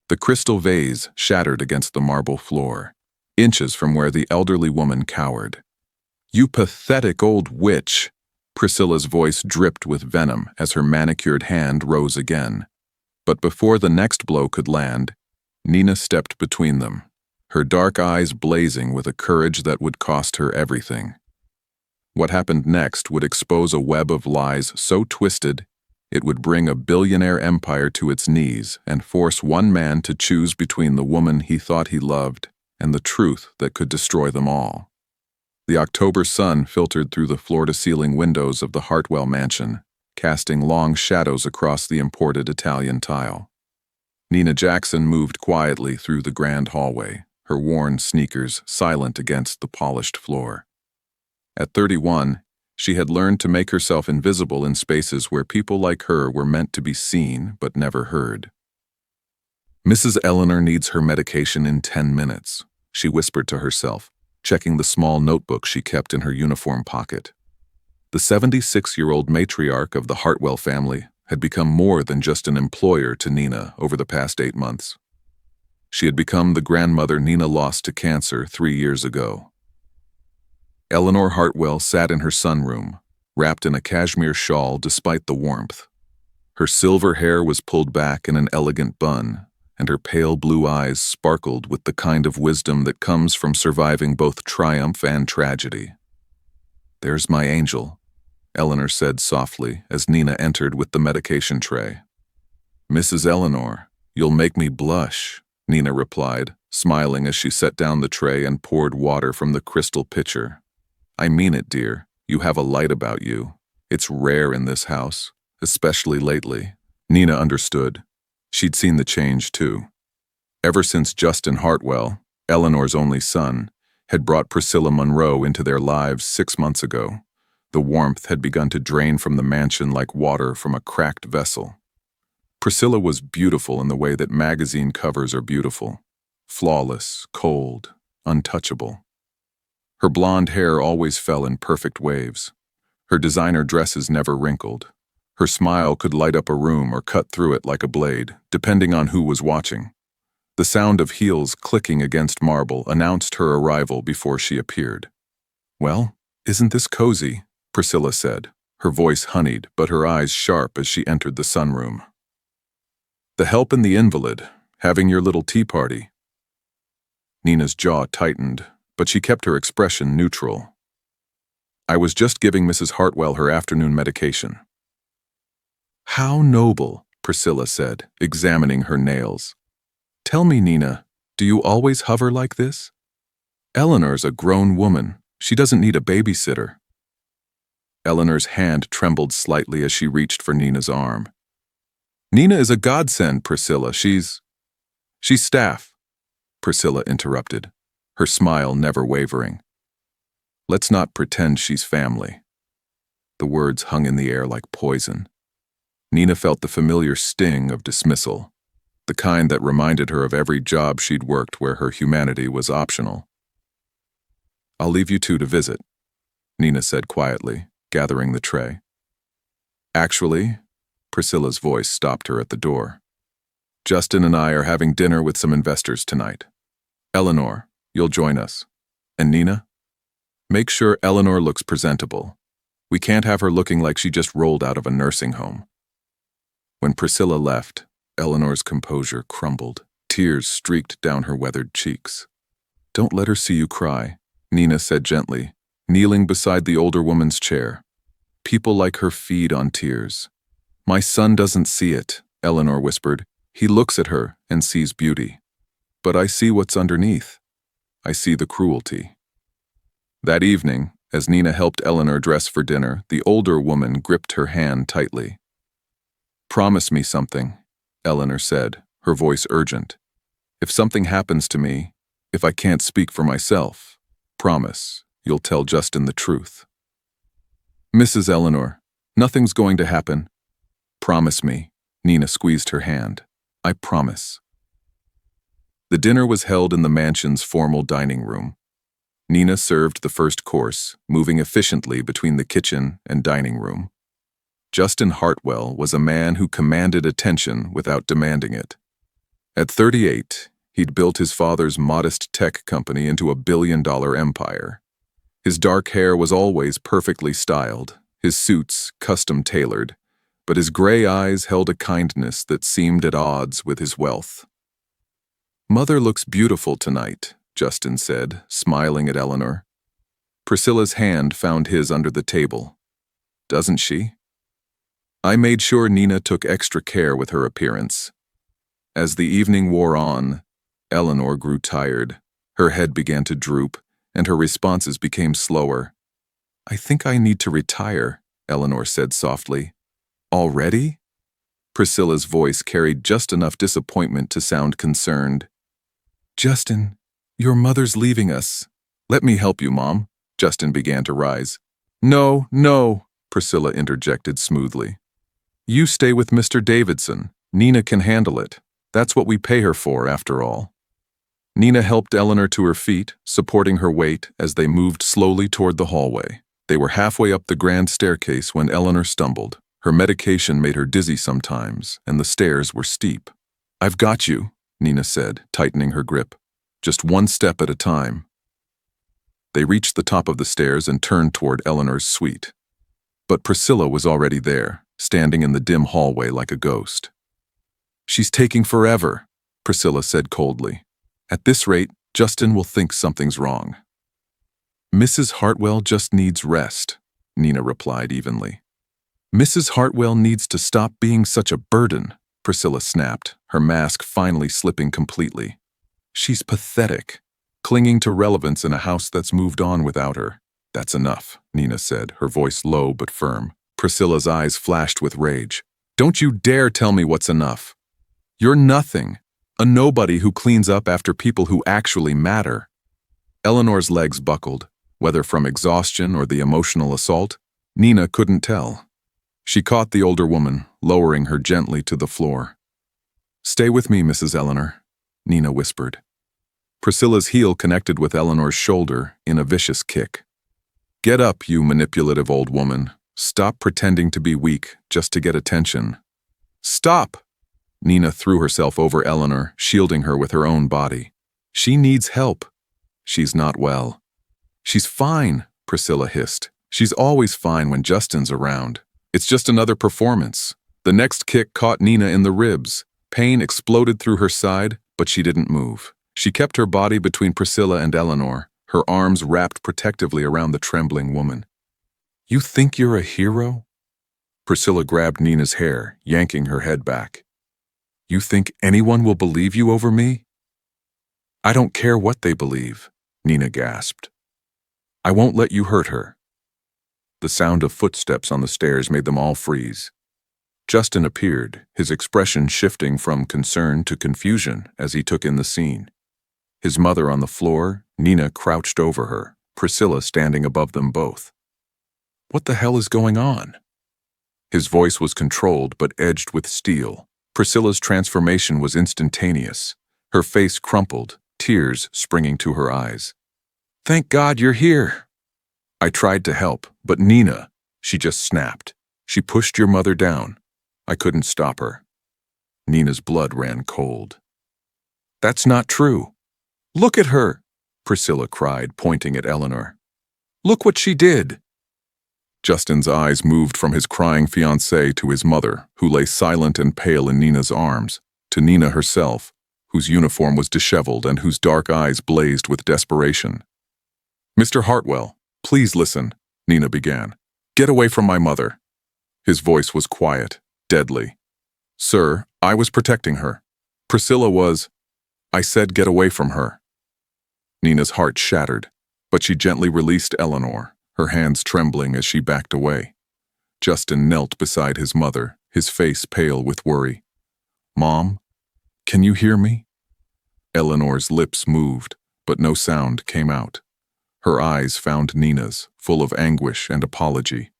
The crystal vase shattered against the marble floor, inches from where the elderly woman cowered. "You pathetic old witch!" Priscilla's voice dripped with venom as her manicured hand rose again. But before the next blow could land, Nina stepped between them, her dark eyes blazing with a courage that would cost her everything. What happened next would expose a web of lies so twisted it would bring a billionaire empire to its knees and force one man to choose between the woman he thought he loved and the truth that could destroy them all. The October sun filtered through the floor-to-ceiling windows of the Hartwell mansion, casting long shadows across the imported Italian tile. Nina Jackson moved quietly through the grand hallway, her worn sneakers silent against the polished floor. At 31, she had learned to make herself invisible in spaces where people like her were meant to be seen but never heard. "Mrs. Eleanor needs her medication in 10 minutes, she whispered to herself, checking the small notebook she kept in her uniform pocket. The 76-year-old matriarch of the Hartwell family had become more than just an employer to Nina over the past 8 months. She had become the grandmother Nina lost to cancer 3 years ago. Eleanor Hartwell sat in her sunroom, wrapped in a cashmere shawl despite the warmth. Her silver hair was pulled back in an elegant bun, and her pale blue eyes sparkled with the kind of wisdom that comes from surviving both triumph and tragedy. "There's my angel," Eleanor said softly as Nina entered with the medication tray. "Mrs. Eleanor, you'll make me blush," Nina replied, smiling as she set down the tray and poured water from the crystal pitcher. "I mean it, dear. You have a light about you. It's rare in this house, especially lately." Nina understood. She'd seen the change, too. Ever since Justin Hartwell, Eleanor's only son, had brought Priscilla Monroe into their lives 6 months ago, the warmth had begun to drain from the mansion like water from a cracked vessel. Priscilla was beautiful in the way that magazine covers are beautiful. Flawless, cold, untouchable. Her blonde hair always fell in perfect waves. Her designer dresses never wrinkled. Her smile could light up a room or cut through it like a blade, depending on who was watching. The sound of heels clicking against marble announced her arrival before she appeared. "Well, isn't this cozy?" Priscilla said, her voice honeyed but her eyes sharp as she entered the sunroom. "The help and the invalid, having your little tea party." Nina's jaw tightened, but she kept her expression neutral. "I was just giving Mrs. Hartwell her afternoon medication." "How noble," Priscilla said, examining her nails. "Tell me, Nina, do you always hover like this? Eleanor's a grown woman. She doesn't need a babysitter." Eleanor's hand trembled slightly as she reached for Nina's arm. "Nina is a godsend, Priscilla. She's staff," Priscilla interrupted, her smile never wavering. "Let's not pretend she's family." The words hung in the air like poison. Nina felt the familiar sting of dismissal, the kind that reminded her of every job she'd worked where her humanity was optional. "I'll leave you two to visit," Nina said quietly, gathering the tray. "Actually," Priscilla's voice stopped her at the door. "Justin and I are having dinner with some investors tonight. Eleanor, you'll join us. And Nina? Make sure Eleanor looks presentable. We can't have her looking like she just rolled out of a nursing home." When Priscilla left, Eleanor's composure crumbled. Tears streaked down her weathered cheeks. "Don't let her see you cry," Nina said gently, kneeling beside the older woman's chair. "People like her feed on tears." "My son doesn't see it," Eleanor whispered. "He looks at her and sees beauty. But I see what's underneath. I see the cruelty." That evening, as Nina helped Eleanor dress for dinner, the older woman gripped her hand tightly. "Promise me something," Eleanor said, her voice urgent. "If something happens to me, if I can't speak for myself, promise you'll tell Justin the truth." "Mrs. Eleanor, nothing's going to happen." "Promise me." Nina squeezed her hand. "I promise." The dinner was held in the mansion's formal dining room. Nina served the first course, moving efficiently between the kitchen and dining room. Justin Hartwell was a man who commanded attention without demanding it. At 38, he'd built his father's modest tech company into a billion-dollar empire. His dark hair was always perfectly styled, his suits custom-tailored, but his gray eyes held a kindness that seemed at odds with his wealth. "Mother looks beautiful tonight," Justin said, smiling at Eleanor. Priscilla's hand found his under the table. "Doesn't she?" I made sure Nina took extra care with her appearance. As the evening wore on, Eleanor grew tired. Her head began to droop, and her responses became slower. "I think I need to retire," Eleanor said softly. "Already?" Priscilla's voice carried just enough disappointment to sound concerned. "Justin, your mother's leaving us. Let me help you, Mom." Justin began to rise. No, Priscilla interjected smoothly. "You stay with Mr. Davidson. Nina can handle it. That's what we pay her for, after all." Nina helped Eleanor to her feet, supporting her weight as they moved slowly toward the hallway. They were halfway up the grand staircase when Eleanor stumbled. Her medication made her dizzy sometimes, and the stairs were steep. "I've got you," Nina said, tightening her grip. "Just one step at a time." They reached the top of the stairs and turned toward Eleanor's suite. But Priscilla was already there, standing in the dim hallway like a ghost. "She's taking forever," Priscilla said coldly. "At this rate, Justin will think something's wrong." "Mrs. Hartwell just needs rest," Nina replied evenly. "Mrs. Hartwell needs to stop being such a burden," Priscilla snapped, her mask finally slipping completely. "She's pathetic, clinging to relevance in a house that's moved on without her." "That's enough," Nina said, her voice low but firm. Priscilla's eyes flashed with rage. "Don't you dare tell me what's enough. You're nothing, a nobody who cleans up after people who actually matter." Eleanor's legs buckled, whether from exhaustion or the emotional assault. Nina couldn't tell. She caught the older woman, lowering her gently to the floor. "Stay with me, Mrs. Eleanor," Nina whispered. Priscilla's heel connected with Eleanor's shoulder in a vicious kick. "Get up, you manipulative old woman. Stop pretending to be weak just to get attention." "Stop!" Nina threw herself over Eleanor, shielding her with her own body. "She needs help. She's not well." "She's fine," Priscilla hissed. "She's always fine when Justin's around. It's just another performance." The next kick caught Nina in the ribs. Pain exploded through her side, but she didn't move. She kept her body between Priscilla and Eleanor, her arms wrapped protectively around the trembling woman. "You think you're a hero?" Priscilla grabbed Nina's hair, yanking her head back. "You think anyone will believe you over me?" "I don't care what they believe," Nina gasped. "I won't let you hurt her." The sound of footsteps on the stairs made them all freeze. Justin appeared, his expression shifting from concern to confusion as he took in the scene. His mother on the floor, Nina crouched over her, Priscilla standing above them both. "What the hell is going on?" His voice was controlled but edged with steel. Priscilla's transformation was instantaneous. Her face crumpled, tears springing to her eyes. "Thank God you're here." "I tried to help, but Nina," she just snapped. "She pushed your mother down. I couldn't stop her." Nina's blood ran cold. "That's not true." "Look at her," Priscilla cried, pointing at Eleanor. "Look what she did." Justin's eyes moved from his crying fiancée to his mother, who lay silent and pale in Nina's arms, to Nina herself, whose uniform was disheveled and whose dark eyes blazed with desperation. "Mr. Hartwell, please listen," Nina began. "Get away from my mother." His voice was quiet, deadly. "Sir, I was protecting her. Priscilla was. I said get away from her." Nina's heart shattered, but she gently released Eleanor, her hands trembling as she backed away. Justin knelt beside his mother, his face pale with worry. "Mom, can you hear me?" Eleanor's lips moved, but no sound came out. Her eyes found Nina's, full of anguish and apology.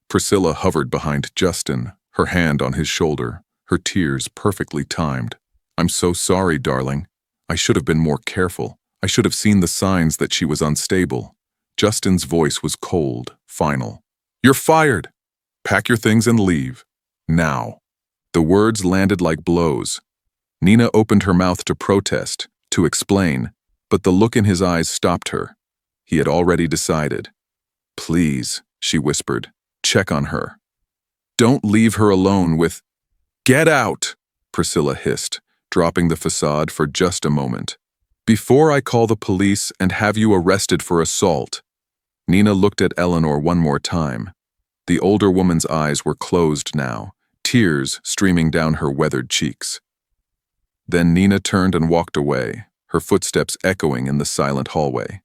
Priscilla hovered behind Justin, her hand on his shoulder, her tears perfectly timed. "I'm so sorry, darling. I should have been more careful. I should have seen the signs that she was unstable." Justin's voice was cold, final. "You're fired. Pack your things and leave. Now." The words landed like blows. Nina opened her mouth to protest, to explain, but the look in his eyes stopped her. He had already decided. "Please," she whispered, "check on her. Don't leave her alone with—" "Get out!" Priscilla hissed, dropping the facade for just a moment. "Before I call the police and have you arrested for assault." Nina looked at Eleanor one more time. The older woman's eyes were closed now, tears streaming down her weathered cheeks. Then Nina turned and walked away, her footsteps echoing in the silent hallway.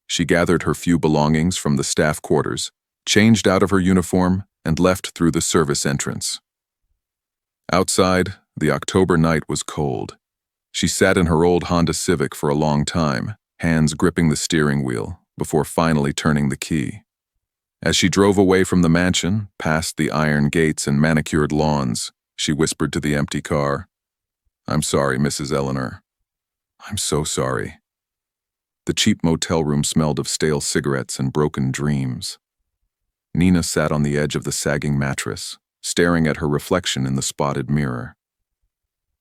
She gathered her few belongings from the staff quarters, changed out of her uniform, and left through the service entrance. Outside, the October night was cold. She sat in her old Honda Civic for a long time, hands gripping the steering wheel, before finally turning the key. As she drove away from the mansion, past the iron gates and manicured lawns, she whispered to the empty car, "I'm sorry, Mrs. Eleanor. I'm so sorry." The cheap motel room smelled of stale cigarettes and broken dreams. Nina sat on the edge of the sagging mattress, staring at her reflection in the spotted mirror.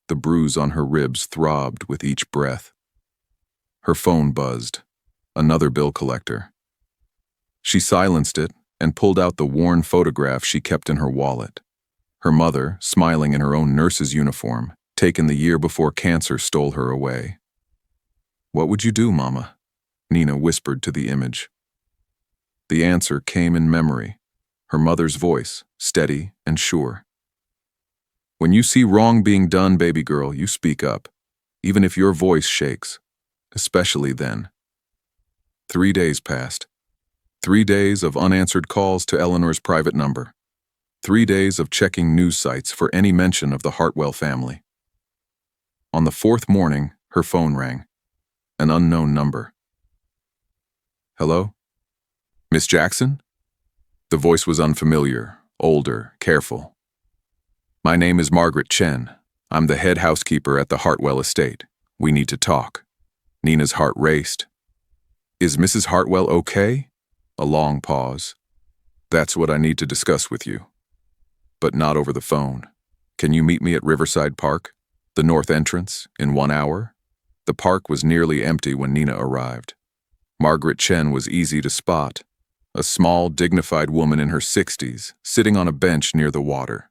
The bruise on her ribs throbbed with each breath. Her phone buzzed. Another bill collector. She silenced it and pulled out the worn photograph she kept in her wallet. Her mother, smiling in her own nurse's uniform, taken the year before cancer stole her away. "What would you do, Mama?" Nina whispered to the image. The answer came in memory, her mother's voice, steady and sure. "When you see wrong being done, baby girl, you speak up, even if your voice shakes, especially then." 3 days passed. 3 days of unanswered calls to Eleanor's private number. 3 days of checking news sites for any mention of the Hartwell family. On the 4th morning, her phone rang. An unknown number. "Hello? Miss Jackson?" The voice was unfamiliar, older, careful. "My name is Margaret Chen. I'm the head housekeeper at the Hartwell estate. We need to talk." Nina's heart raced. "Is Mrs. Hartwell okay?" A long pause. "That's what I need to discuss with you. But not over the phone. Can you meet me at Riverside Park, the north entrance, in 1 hour?" The park was nearly empty when Nina arrived. Margaret Chen was easy to spot. A small, dignified woman in her 60s, sitting on a bench near the water.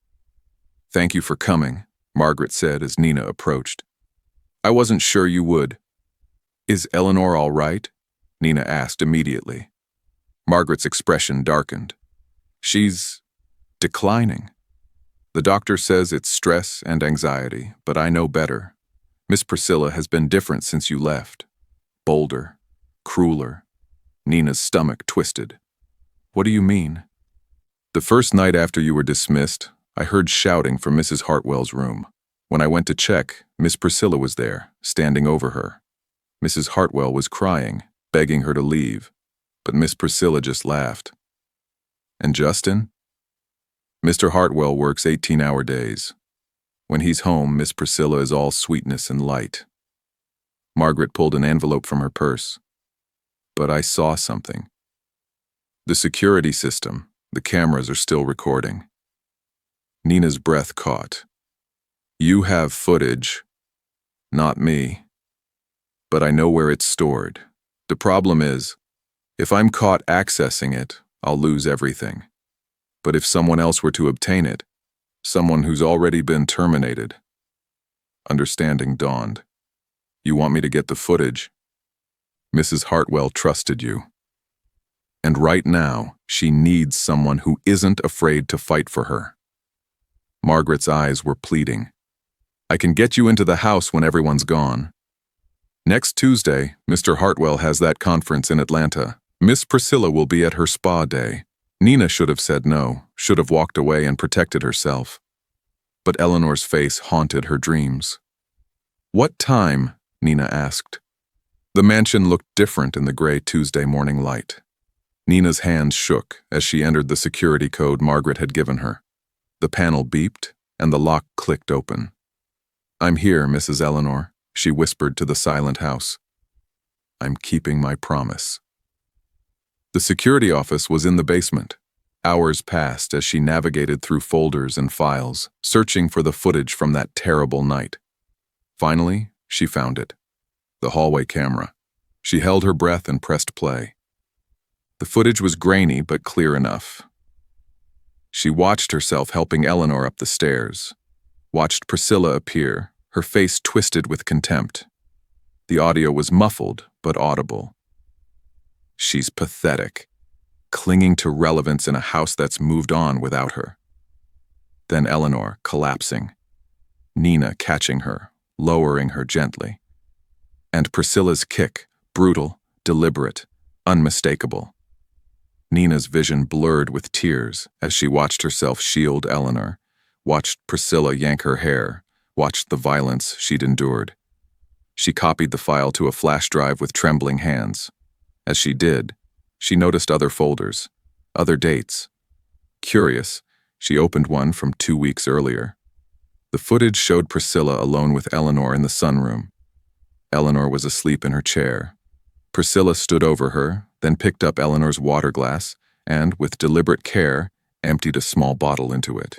"Thank you for coming," Margaret said as Nina approached. "I wasn't sure you would." "Is Eleanor all right?" Nina asked immediately. Margaret's expression darkened. "She's declining. The doctor says it's stress and anxiety, but I know better. Miss Priscilla has been different since you left. Bolder, crueler." Nina's stomach twisted. "What do you mean?" "The first night after you were dismissed, I heard shouting from Mrs. Hartwell's room. When I went to check, Miss Priscilla was there, standing over her. Mrs. Hartwell was crying, begging her to leave, but Miss Priscilla just laughed." "And Justin?" "Mr. Hartwell works 18-hour days. When he's home, Miss Priscilla is all sweetness and light." Margaret pulled an envelope from her purse. "But I saw something. The security system, the cameras are still recording." Nina's breath caught. "You have footage. Not me. But I know where it's stored. The problem is, if I'm caught accessing it, I'll lose everything. But if someone else were to obtain it, someone who's already been terminated..." Understanding dawned. "You want me to get the footage?" "Mrs. Hartwell trusted you. And right now, she needs someone who isn't afraid to fight for her." Margaret's eyes were pleading. "I can get you into the house when everyone's gone. Next Tuesday, Mr. Hartwell has that conference in Atlanta. Miss Priscilla will be at her spa day." Nina should have said no, should have walked away and protected herself. But Eleanor's face haunted her dreams. "What time?" Nina asked. The mansion looked different in the gray Tuesday morning light. Nina's hands shook as she entered the security code Margaret had given her. The panel beeped, and the lock clicked open. "I'm here, Mrs. Eleanor," she whispered to the silent house. "I'm keeping my promise." The security office was in the basement. Hours passed as she navigated through folders and files, searching for the footage from that terrible night. Finally, she found it. The hallway camera. She held her breath and pressed play. The footage was grainy but clear enough. She watched herself helping Eleanor up the stairs, watched Priscilla appear, her face twisted with contempt. The audio was muffled but audible. She's pathetic, clinging to relevance in a house that's moved on without her. Then Eleanor, collapsing. Nina catching her, lowering her gently. And Priscilla's kick, brutal, deliberate, unmistakable. Nina's vision blurred with tears as she watched herself shield Eleanor, watched Priscilla yank her hair, watched the violence she'd endured. She copied the file to a flash drive with trembling hands. As she did, she noticed other folders, other dates. Curious, she opened one from 2 weeks earlier. The footage showed Priscilla alone with Eleanor in the sunroom. Eleanor was asleep in her chair. Priscilla stood over her, then picked up Eleanor's water glass and, with deliberate care, emptied a small bottle into it.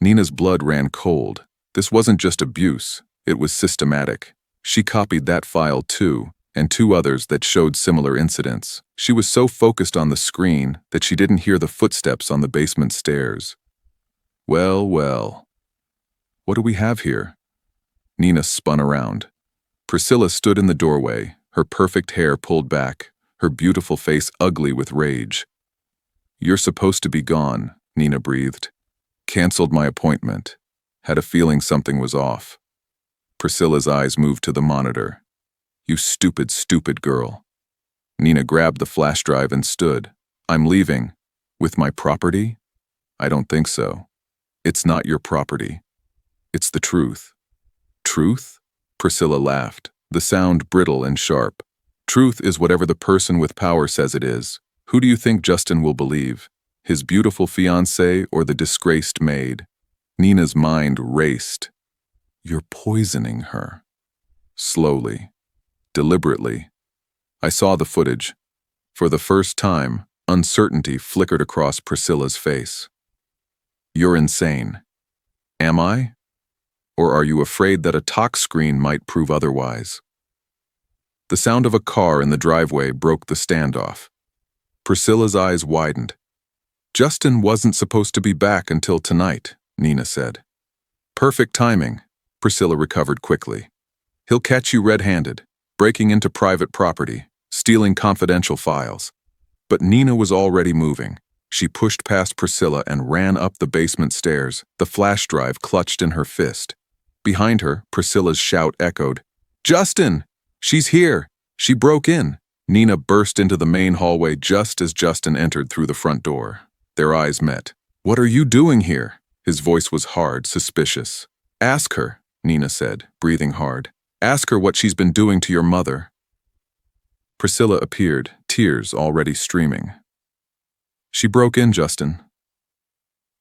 Nina's blood ran cold. This wasn't just abuse, it was systematic. She copied that file too, and 2 others that showed similar incidents. She was so focused on the screen that she didn't hear the footsteps on the basement stairs. Well, well. What do we have here? Nina spun around. Priscilla stood in the doorway, her perfect hair pulled back, her beautiful face ugly with rage. You're supposed to be gone, Nina breathed. Canceled my appointment. Had a feeling something was off. Priscilla's eyes moved to the monitor. You stupid, stupid girl. Nina grabbed the flash drive and stood. I'm leaving. With my property? I don't think so. It's not your property. It's the truth. Truth? Priscilla laughed, the sound brittle and sharp. Truth is whatever the person with power says it is. Who do you think Justin will believe? His beautiful fiancée or the disgraced maid? Nina's mind raced. You're poisoning her. Slowly, deliberately. I saw the footage. For the first time, uncertainty flickered across Priscilla's face. You're insane. Am I? Or are you afraid that a talk screen might prove otherwise? The sound of a car in the driveway broke the standoff. Priscilla's eyes widened. Justin wasn't supposed to be back until tonight, Nina said. Perfect timing, Priscilla recovered quickly. He'll catch you red-handed, breaking into private property, stealing confidential files. But Nina was already moving. She pushed past Priscilla and ran up the basement stairs, the flash drive clutched in her fist. Behind her, Priscilla's shout echoed. Justin! She's here! She broke in! Nina burst into the main hallway just as Justin entered through the front door. Their eyes met. What are you doing here? His voice was hard, suspicious. Ask her, Nina said, breathing hard. Ask her what she's been doing to your mother. Priscilla appeared, tears already streaming. She broke in, Justin.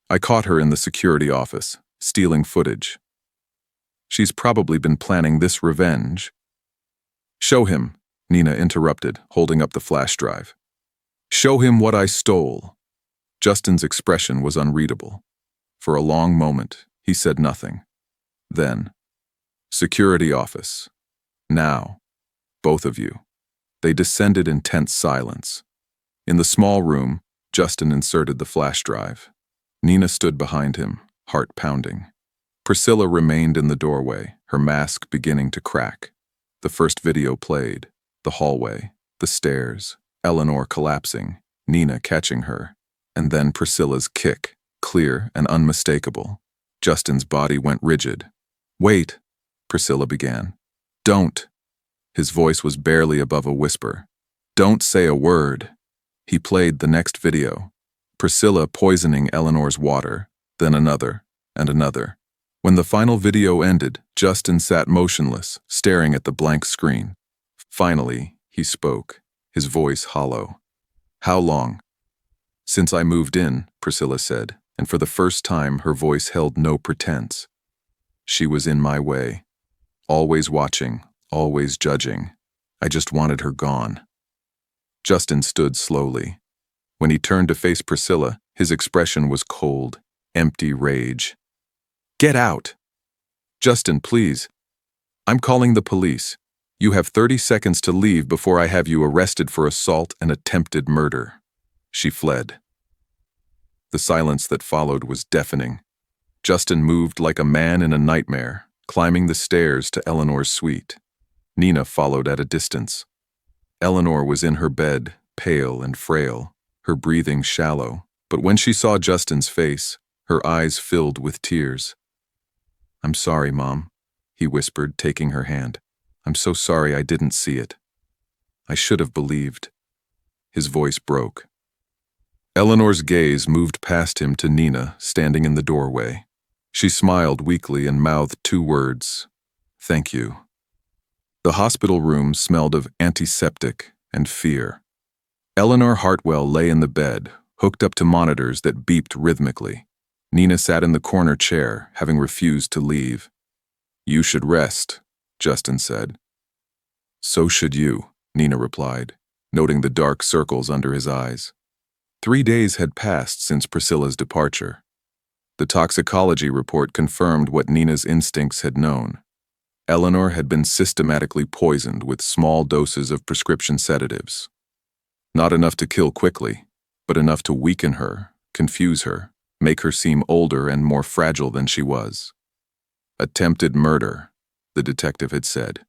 I caught her in the security office, stealing footage. She's probably been planning this revenge. Show him, Nina interrupted, holding up the flash drive. Show him what I stole. Justin's expression was unreadable. For a long moment, he said nothing. Then, security office. Now, both of you. They descended in tense silence. In the small room, Justin inserted the flash drive. Nina stood behind him, heart pounding. Priscilla remained in the doorway, her mask beginning to crack. The first video played. The hallway, the stairs, Eleanor collapsing, Nina catching her, and then Priscilla's kick, clear and unmistakable. Justin's body went rigid. Wait, Priscilla began. Don't. His voice was barely above a whisper. Don't say a word. He played the next video. Priscilla poisoning Eleanor's water, then another, and another. When the final video ended, Justin sat motionless, staring at the blank screen. Finally, he spoke, his voice hollow. How long? Since I moved in, Priscilla said, and for the first time her voice held no pretense. She was in my way. Always watching, always judging. I just wanted her gone. Justin stood slowly. When he turned to face Priscilla, his expression was cold, empty rage. Get out! Justin, please. I'm calling the police. You have 30 seconds to leave before I have you arrested for assault and attempted murder." She fled. The silence that followed was deafening. Justin moved like a man in a nightmare, climbing the stairs to Eleanor's suite. Nina followed at a distance. Eleanor was in her bed, pale and frail, her breathing shallow, but when she saw Justin's face, her eyes filled with tears. "I'm sorry, Mom," he whispered, taking her hand. "I'm so sorry I didn't see it. I should have believed." His voice broke. Eleanor's gaze moved past him to Nina, standing in the doorway. She smiled weakly and mouthed 2 words, "Thank you." The hospital room smelled of antiseptic and fear. Eleanor Hartwell lay in the bed, hooked up to monitors that beeped rhythmically. Nina sat in the corner chair, having refused to leave. "You should rest," Justin said. "So should you," Nina replied, noting the dark circles under his eyes. 3 days had passed since Priscilla's departure. The toxicology report confirmed what Nina's instincts had known. Eleanor had been systematically poisoned with small doses of prescription sedatives. Not enough to kill quickly, but enough to weaken her, confuse her, make her seem older and more fragile than she was. "Attempted murder," the detective had said.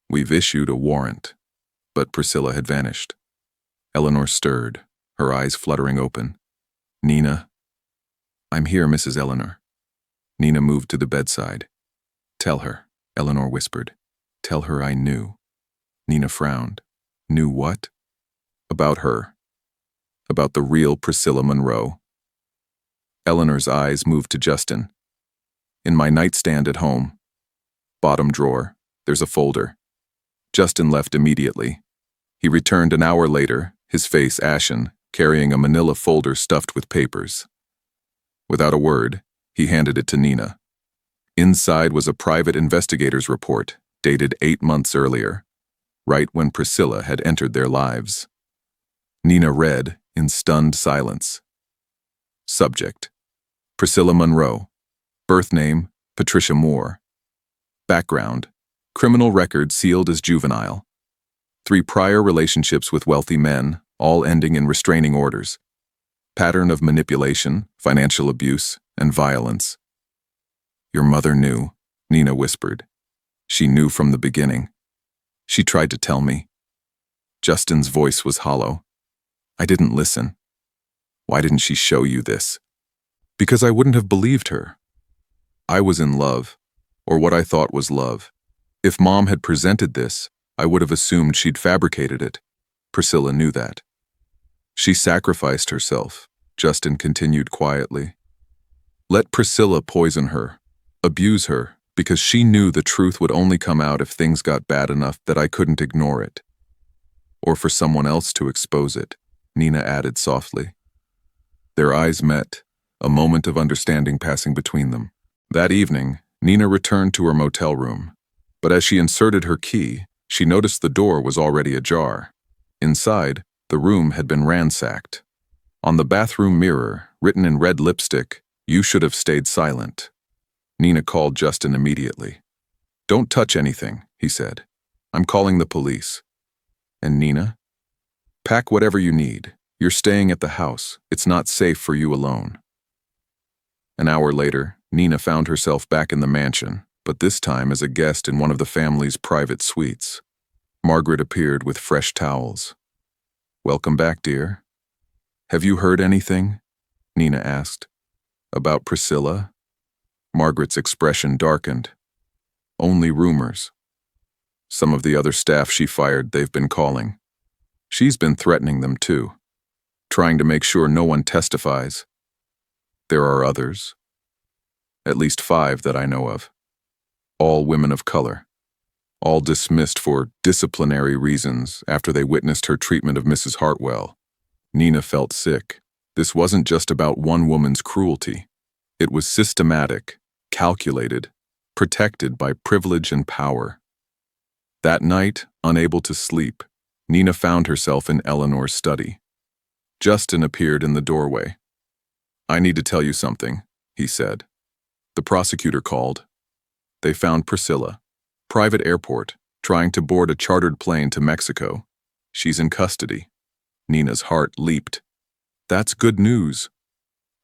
"We've issued a warrant." But Priscilla had vanished. Eleanor stirred, her eyes fluttering open. "Nina?" "I'm here, Mrs. Eleanor." Nina moved to the bedside. "Tell her," Eleanor whispered. "Tell her I knew." Nina frowned. "Knew what?" "About her. About the real Priscilla Monroe." Eleanor's eyes moved to Justin. "In my nightstand at home. Bottom drawer, there's a folder." Justin left immediately. He returned an hour later, his face ashen, carrying a manila folder stuffed with papers. Without a word, he handed it to Nina. Inside was a private investigator's report, dated 8 months earlier, right when Priscilla had entered their lives. Nina read, in stunned silence. Subject: Priscilla Monroe. Birth name: Patricia Moore. Background: criminal record sealed as juvenile. 3 prior relationships with wealthy men, all ending in restraining orders. Pattern of manipulation, financial abuse, and violence. "Your mother knew," Nina whispered. "She knew from the beginning. She tried to tell me." Justin's voice was hollow. "I didn't listen." "Why didn't she show you this?" "Because I wouldn't have believed her. I was in love, or what I thought was love. If Mom had presented this, I would have assumed she'd fabricated it. Priscilla knew that." "She sacrificed herself," Justin continued quietly. "Let Priscilla poison her, abuse her, because she knew the truth would only come out if things got bad enough that I couldn't ignore it. Or for someone else to expose it," Nina added softly. Their eyes met, a moment of understanding passing between them. That evening, Nina returned to her motel room, but as she inserted her key, she noticed the door was already ajar. Inside, the room had been ransacked. On the bathroom mirror, written in red lipstick, "You should have stayed silent." Nina called Justin immediately. "Don't touch anything," he said. "I'm calling the police." "And Nina?" "Pack whatever you need. You're staying at the house. It's not safe for you alone." An hour later, Nina found herself back in the mansion, but this time as a guest in one of the family's private suites. Margaret appeared with fresh towels. "Welcome back, dear." "Have you heard anything?" Nina asked. "About Priscilla?" Margaret's expression darkened. "Only rumors. Some of the other staff she fired they've been calling. She's been threatening them too, trying to make sure no one testifies. There are others. At least 5 that I know of. All women of color. All dismissed for disciplinary reasons after they witnessed her treatment of Mrs. Hartwell." Nina felt sick. This wasn't just about one woman's cruelty. It was systematic, calculated, protected by privilege and power. That night, unable to sleep, Nina found herself in Eleanor's study. Justin appeared in the doorway. "I need to tell you something," he said. "The prosecutor called. They found Priscilla. Private airport, trying to board a chartered plane to Mexico. She's in custody. Nina's heart leaped. That's good news.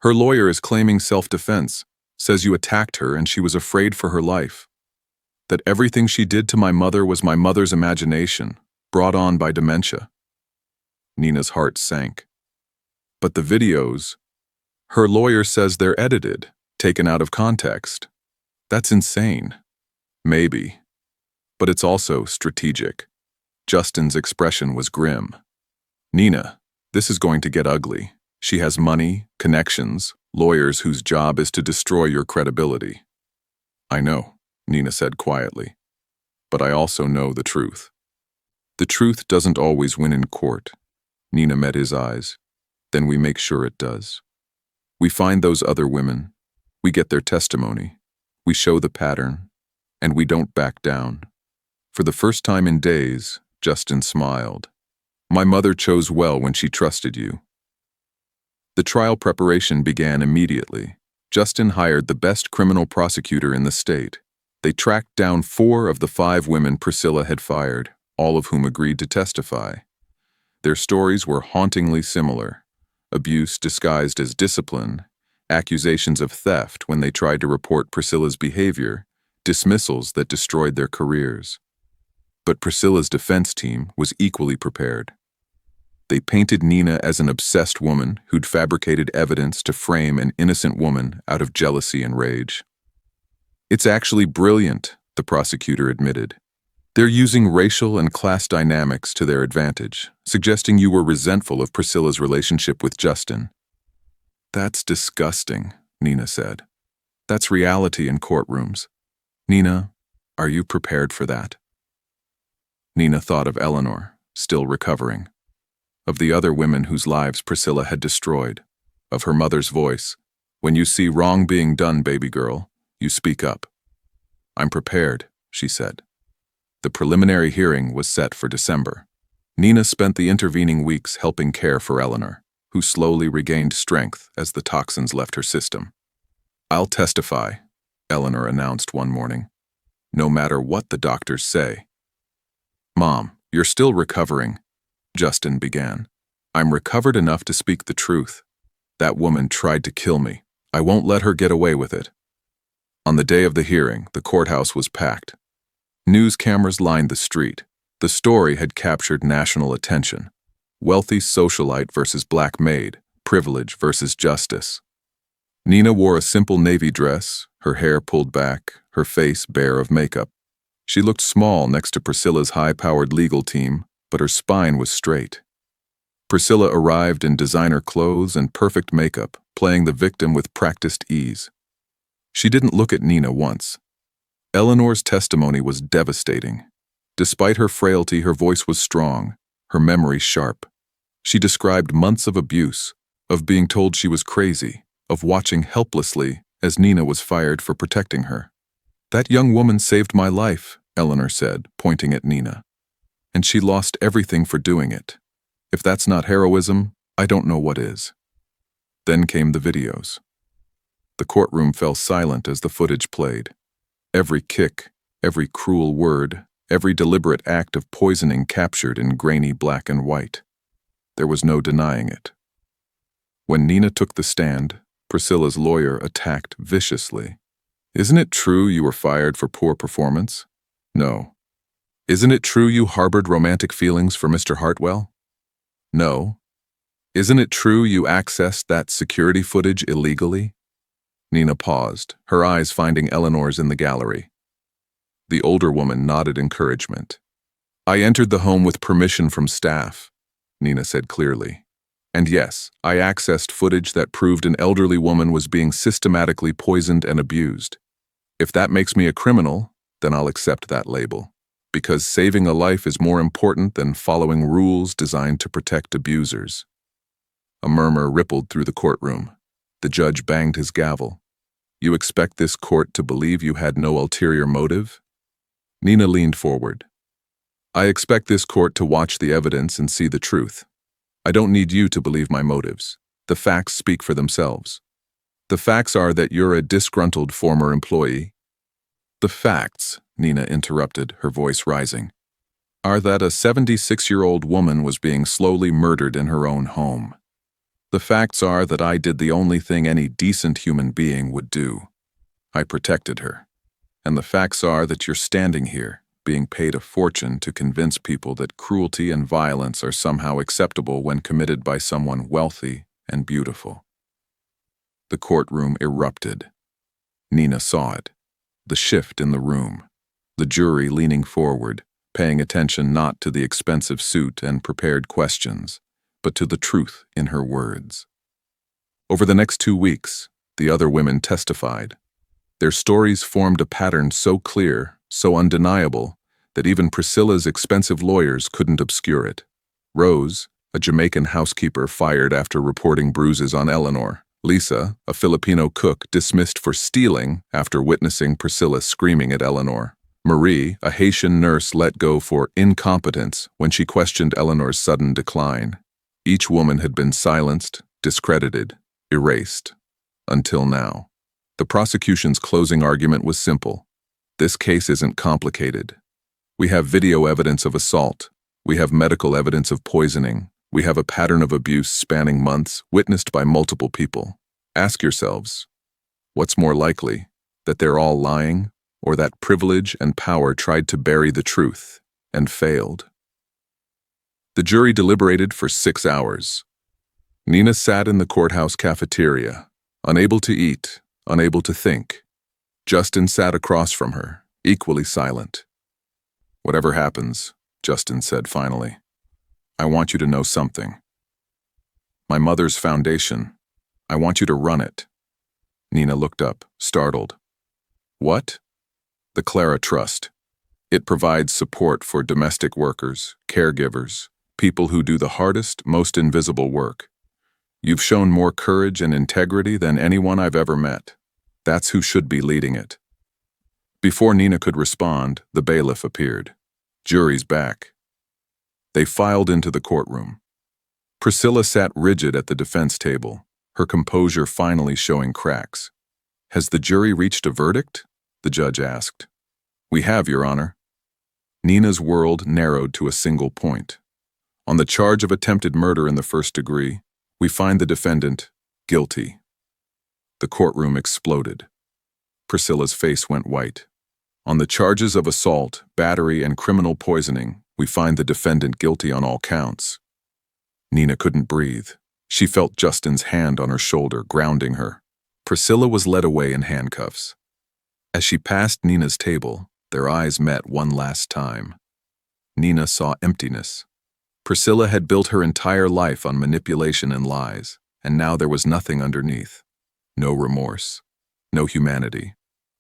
Her lawyer is claiming self-defense, says you attacked her and she was afraid for her life. That everything she did to my mother was my mother's imagination, brought on by dementia. Nina's heart sank. But the videos, her lawyer says they're edited, taken out of context. That's insane. Maybe. But it's also strategic. Justin's expression was grim. Nina, this is going to get ugly. She has money, connections, lawyers whose job is to destroy your credibility. I know, Nina said quietly. But I also know the truth. The truth doesn't always win in court. Nina met his eyes. Then we make sure it does. We find those other women. We get their testimony. We show the pattern. And we don't back down. For the first time in days, Justin smiled. My mother chose well when she trusted you. The trial preparation began immediately. Justin hired the best criminal prosecutor in the state. They tracked down 4 of the 5 women Priscilla had fired, all of whom agreed to testify. Their stories were hauntingly similar. Abuse disguised as discipline, accusations of theft when they tried to report Priscilla's behavior, dismissals that destroyed their careers. But Priscilla's defense team was equally prepared. They painted Nina as an obsessed woman who'd fabricated evidence to frame an innocent woman out of jealousy and rage. It's actually brilliant, the prosecutor admitted. They're using racial and class dynamics to their advantage, suggesting you were resentful of Priscilla's relationship with Justin. That's disgusting, Nina said. That's reality in courtrooms. Nina, are you prepared for that? Nina thought of Eleanor, still recovering. Of the other women whose lives Priscilla had destroyed. Of her mother's voice. When you see wrong being done, baby girl, you speak up. I'm prepared, she said. The preliminary hearing was set for December. Nina spent the intervening weeks helping care for Eleanor, who slowly regained strength as the toxins left her system. I'll testify, Eleanor announced one morning. No matter what the doctors say. Mom, you're still recovering, Justin began. I'm recovered enough to speak the truth. That woman tried to kill me. I won't let her get away with it. On the day of the hearing, the courthouse was packed. News cameras lined the street. The story had captured national attention. Wealthy socialite versus black maid, privilege versus justice. Nina wore a simple navy dress, her hair pulled back, her face bare of makeup. She looked small next to Priscilla's high-powered legal team, but her spine was straight. Priscilla arrived in designer clothes and perfect makeup, playing the victim with practiced ease. She didn't look at Nina once. Eleanor's testimony was devastating. Despite her frailty, her voice was strong, her memory sharp. She described months of abuse, of being told she was crazy, of watching helplessly as Nina was fired for protecting her. That young woman saved my life, Eleanor said, pointing at Nina. And she lost everything for doing it. If that's not heroism, I don't know what is. Then came the videos. The courtroom fell silent as the footage played. Every kick, every cruel word, every deliberate act of poisoning captured in grainy black and white. There was no denying it. When Nina took the stand, Priscilla's lawyer attacked viciously. Isn't it true you were fired for poor performance? No. Isn't it true you harbored romantic feelings for Mr. Hartwell? No. Isn't it true you accessed that security footage illegally? Nina paused, her eyes finding Eleanor's in the gallery. The older woman nodded encouragement. I entered the home with permission from staff, Nina said clearly. And yes, I accessed footage that proved an elderly woman was being systematically poisoned and abused. If that makes me a criminal, then I'll accept that label. Because saving a life is more important than following rules designed to protect abusers. A murmur rippled through the courtroom. The judge banged his gavel. You expect this court to believe you had no ulterior motive? Nina leaned forward. I expect this court to watch the evidence and see the truth. I don't need you to believe my motives. The facts speak for themselves. The facts are that you're a disgruntled former employee. The facts, Nina interrupted, her voice rising, are that a 76-year-old woman was being slowly murdered in her own home. The facts are that I did the only thing any decent human being would do. I protected her. And the facts are that you're standing here, being paid a fortune to convince people that cruelty and violence are somehow acceptable when committed by someone wealthy and beautiful. The courtroom erupted. Nina saw it. The shift in the room. The jury leaning forward, paying attention not to the expensive suit and prepared questions, but to the truth in her words. Over the next 2 weeks, the other women testified. Their stories formed a pattern so clear, so undeniable, that even Priscilla's expensive lawyers couldn't obscure it. Rose, a Jamaican housekeeper fired after reporting bruises on Eleanor. Lisa, a Filipino cook dismissed for stealing after witnessing Priscilla screaming at Eleanor. Marie, a Haitian nurse let go for incompetence when she questioned Eleanor's sudden decline. Each woman had been silenced, discredited, erased. Until now. The prosecution's closing argument was simple. This case isn't complicated. We have video evidence of assault. We have medical evidence of poisoning. We have a pattern of abuse spanning months, witnessed by multiple people. Ask yourselves, what's more likely, that they're all lying, or that privilege and power tried to bury the truth and failed? The jury deliberated for 6 hours. Nina sat in the courthouse cafeteria, unable to eat, unable to think. Justin sat across from her, equally silent. "Whatever happens," Justin said finally, "I want you to know something. My mother's foundation, I want you to run it." Nina looked up, startled. "What?" "The Clara Trust. It provides support for domestic workers, caregivers, people who do the hardest, most invisible work. You've shown more courage and integrity than anyone I've ever met. That's who should be leading it." Before Nina could respond, the bailiff appeared. "Jury's back." They filed into the courtroom. Priscilla sat rigid at the defense table, her composure finally showing cracks. "Has the jury reached a verdict?" the judge asked. "We have, Your Honor." Nina's world narrowed to a single point. On the charge of attempted murder in the first degree, we find the defendant guilty. The courtroom exploded. Priscilla's face went white. On the charges of assault, battery, and criminal poisoning, we find the defendant guilty on all counts. Nina couldn't breathe. She felt Justin's hand on her shoulder, grounding her. Priscilla was led away in handcuffs. As she passed Nina's table, their eyes met one last time. Nina saw emptiness. Priscilla had built her entire life on manipulation and lies, and now there was nothing underneath. No remorse. No humanity.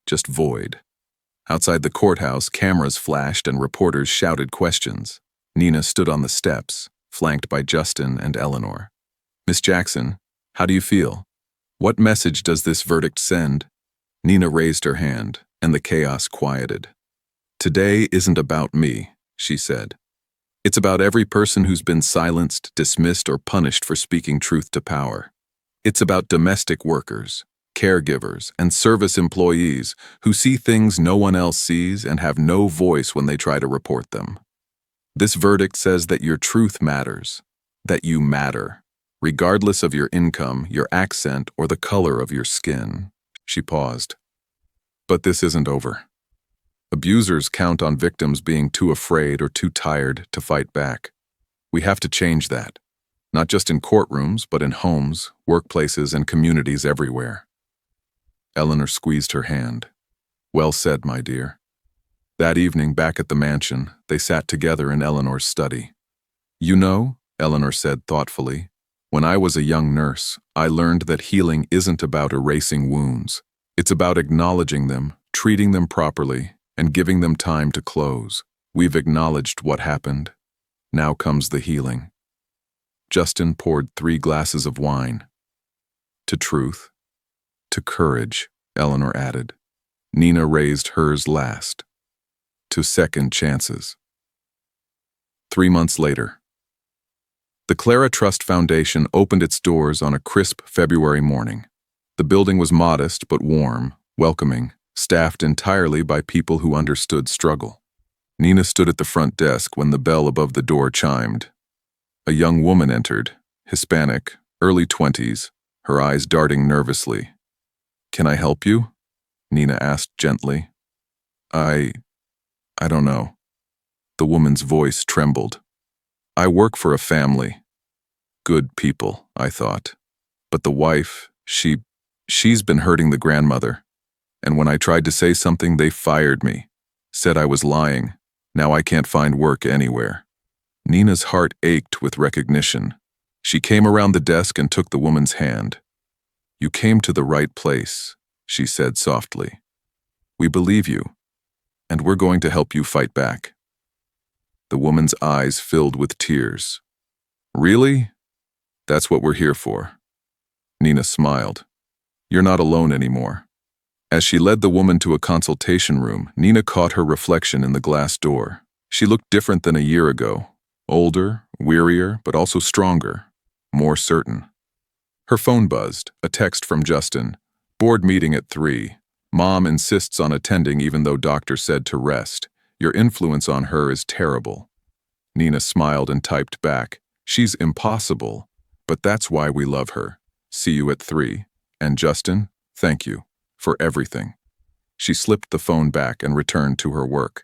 Just void. Outside the courthouse, cameras flashed and reporters shouted questions. Nina stood on the steps, flanked by Justin and Eleanor. "Miss Jackson, how do you feel? What message does this verdict send?" Nina raised her hand, and the chaos quieted. "Today isn't about me," she said. "It's about every person who's been silenced, dismissed, or punished for speaking truth to power. It's about domestic workers, caregivers, and service employees who see things no one else sees and have no voice when they try to report them. This verdict says that your truth matters, that you matter, regardless of your income, your accent, or the color of your skin." She paused. "But this isn't over. Abusers count on victims being too afraid or too tired to fight back. We have to change that, not just in courtrooms, but in homes, workplaces, and communities everywhere." Eleanor squeezed her hand. "Well said, my dear." That evening, back at the mansion, they sat together in Eleanor's study. "You know," Eleanor said thoughtfully, "when I was a young nurse, I learned that healing isn't about erasing wounds. It's about acknowledging them, treating them properly, and giving them time to close. We've acknowledged what happened. Now comes the healing." Justin poured 3 glasses of wine. "To truth. To courage," Eleanor added. Nina raised hers last. "To second chances." 3 months later. The Clara Trust Foundation opened its doors on a crisp February morning. The building was modest but warm, welcoming, staffed entirely by people who understood struggle. Nina stood at the front desk when the bell above the door chimed. A young woman entered, Hispanic, early 20s, her eyes darting nervously. "Can I help you?" Nina asked gently. I don't know." The woman's voice trembled. "I work for a family. Good people, I thought. But the wife, she's been hurting the grandmother. And when I tried to say something, they fired me. Said I was lying. Now I can't find work anywhere." Nina's heart ached with recognition. She came around the desk and took the woman's hand. "You came to the right place," she said softly. "We believe you, and we're going to help you fight back." The woman's eyes filled with tears. "Really? That's what we're here for." Nina smiled. "You're not alone anymore." As she led the woman to a consultation room, Nina caught her reflection in the glass door. She looked different than a year ago. Older, wearier, but also stronger, more certain. Her phone buzzed, a text from Justin. "Board meeting at 3. Mom insists on attending even though doctor said to rest. Your influence on her is terrible." Nina smiled and typed back, "She's impossible, but that's why we love her. See you at 3. And Justin, thank you for everything." She slipped the phone back and returned to her work.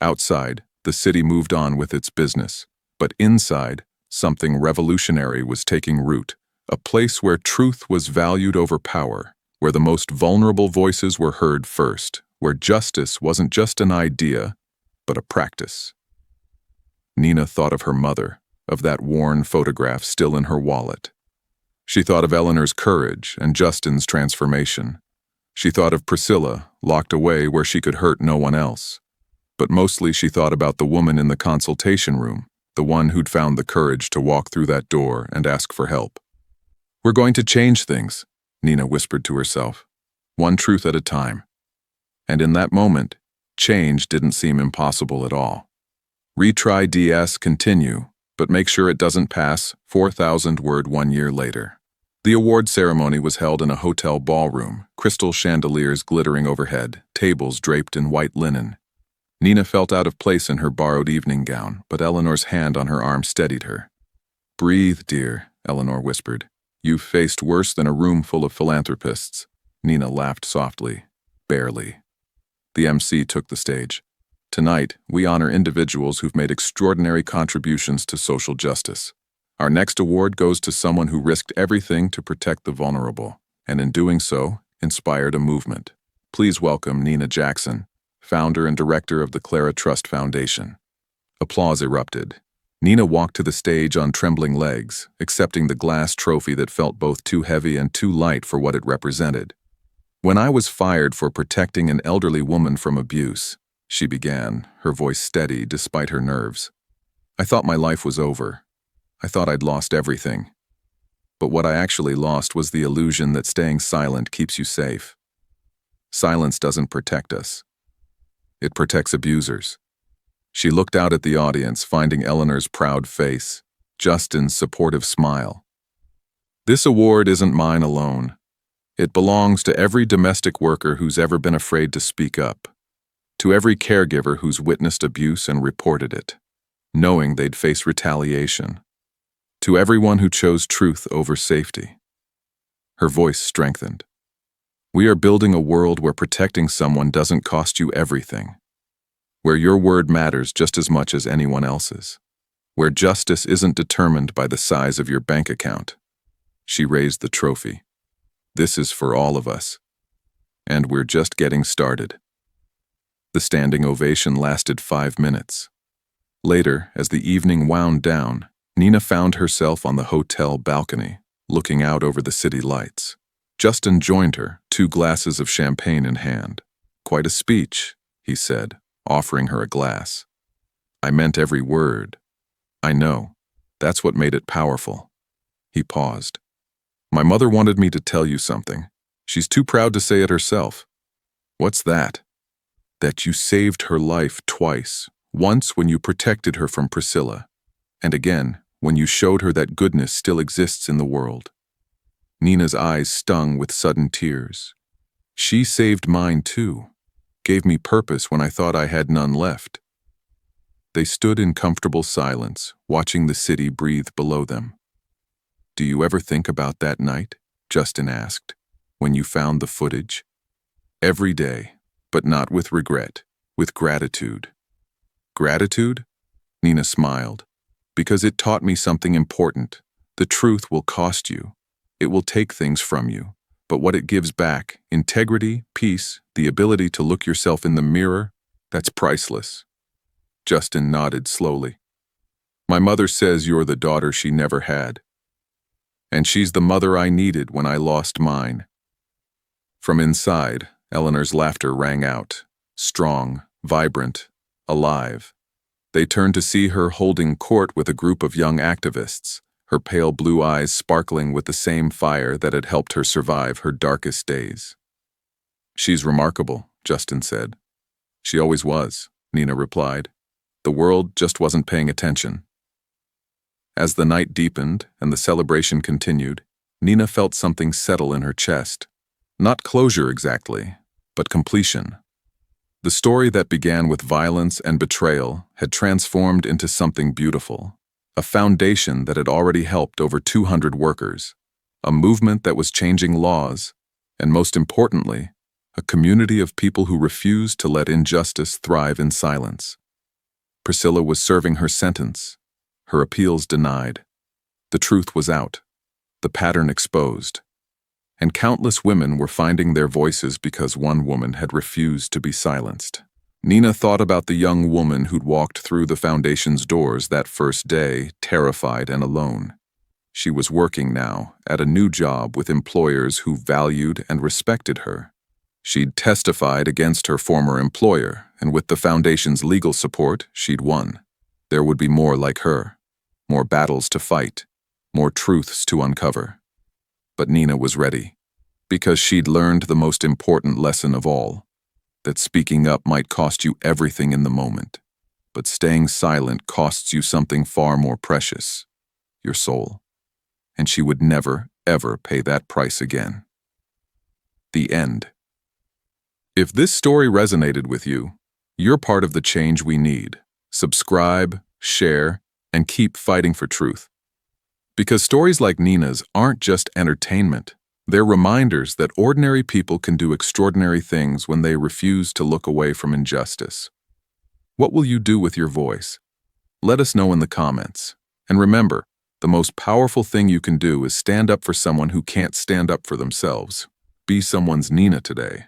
Outside, the city moved on with its business. But inside, something revolutionary was taking root. A place where truth was valued over power, where the most vulnerable voices were heard first, where justice wasn't just an idea, but a practice. Nina thought of her mother, of that worn photograph still in her wallet. She thought of Eleanor's courage and Justin's transformation. She thought of Priscilla, locked away where she could hurt no one else. But mostly she thought about the woman in the consultation room, the one who'd found the courage to walk through that door and ask for help. "We're going to change things," Nina whispered to herself, "one truth at a time." And in that moment, change didn't seem impossible at all. Retry DS continue, but make sure it doesn't pass 4,000 word 1 year later. The award ceremony was held in a hotel ballroom, crystal chandeliers glittering overhead, tables draped in white linen. Nina felt out of place in her borrowed evening gown, but Eleanor's hand on her arm steadied her. "Breathe, dear," Eleanor whispered. "You've faced worse than a room full of philanthropists." Nina laughed softly. "Barely." The MC took the stage. "Tonight, we honor individuals who've made extraordinary contributions to social justice. Our next award goes to someone who risked everything to protect the vulnerable, and in doing so, inspired a movement. Please welcome Nina Jackson, founder and director of the Clara Trust Foundation." Applause erupted. Nina walked to the stage on trembling legs, accepting the glass trophy that felt both too heavy and too light for what it represented. "When I was fired for protecting an elderly woman from abuse," she began, her voice steady despite her nerves, "I thought my life was over. I thought I'd lost everything. But what I actually lost was the illusion that staying silent keeps you safe. Silence doesn't protect us. It protects abusers." She looked out at the audience, finding Eleanor's proud face, Justin's supportive smile. "This award isn't mine alone. It belongs to every domestic worker who's ever been afraid to speak up, to every caregiver who's witnessed abuse and reported it, knowing they'd face retaliation, to everyone who chose truth over safety." Her voice strengthened. "We are building a world where protecting someone doesn't cost you everything, where your word matters just as much as anyone else's, where justice isn't determined by the size of your bank account." She raised the trophy. "This is for all of us. And we're just getting started." The standing ovation lasted 5 minutes. Later, as the evening wound down, Nina found herself on the hotel balcony, looking out over the city lights. Justin joined her, 2 glasses of champagne in hand. "Quite a speech," he said, offering her a glass. "I meant every word." "I know. That's what made it powerful." He paused. "My mother wanted me to tell you something. She's too proud to say it herself." "What's that?" "That you saved her life twice. Once when you protected her from Priscilla, and again when you showed her that goodness still exists in the world." Nina's eyes stung with sudden tears. "She saved mine too," gave me purpose when I thought I had none left." They stood in comfortable silence, watching the city breathe below them. "Do you ever think about that night?" Justin asked, "when you found the footage?" "Every day, but not with regret, with gratitude." "Gratitude?" Nina smiled. "Because it taught me something important. The truth will cost you. It will take things from you. But what it gives back, integrity, peace, the ability to look yourself in the mirror, that's priceless." Justin nodded slowly. "My mother says you're the daughter she never had. And she's the mother I needed when I lost mine." From inside, Eleanor's laughter rang out, strong, vibrant, alive. They turned to see her holding court with a group of young activists, her pale blue eyes sparkling with the same fire that had helped her survive her darkest days. "She's remarkable," Justin said. "She always was," Nina replied. "The world just wasn't paying attention." As the night deepened and the celebration continued, Nina felt something settle in her chest. Not closure exactly, but completion. The story that began with violence and betrayal had transformed into something beautiful, a foundation that had already helped over 200 workers, a movement that was changing laws, and most importantly, a community of people who refused to let injustice thrive in silence. Priscilla was serving her sentence, her appeals denied. The truth was out, the pattern exposed, and countless women were finding their voices because one woman had refused to be silenced. Nina thought about the young woman who'd walked through the foundation's doors that first day, terrified and alone. She was working now, at a new job with employers who valued and respected her. She'd testified against her former employer, and with the foundation's legal support, she'd won. There would be more like her, more battles to fight, more truths to uncover. But Nina was ready, because she'd learned the most important lesson of all, that speaking up might cost you everything in the moment, but staying silent costs you something far more precious, your soul. And she would never, ever pay that price again. The end. If this story resonated with you, you're part of the change we need. Subscribe, share, and keep fighting for truth. Because stories like Nina's aren't just entertainment. They're reminders that ordinary people can do extraordinary things when they refuse to look away from injustice. What will you do with your voice? Let us know in the comments. And remember, the most powerful thing you can do is stand up for someone who can't stand up for themselves. Be someone's Nina today.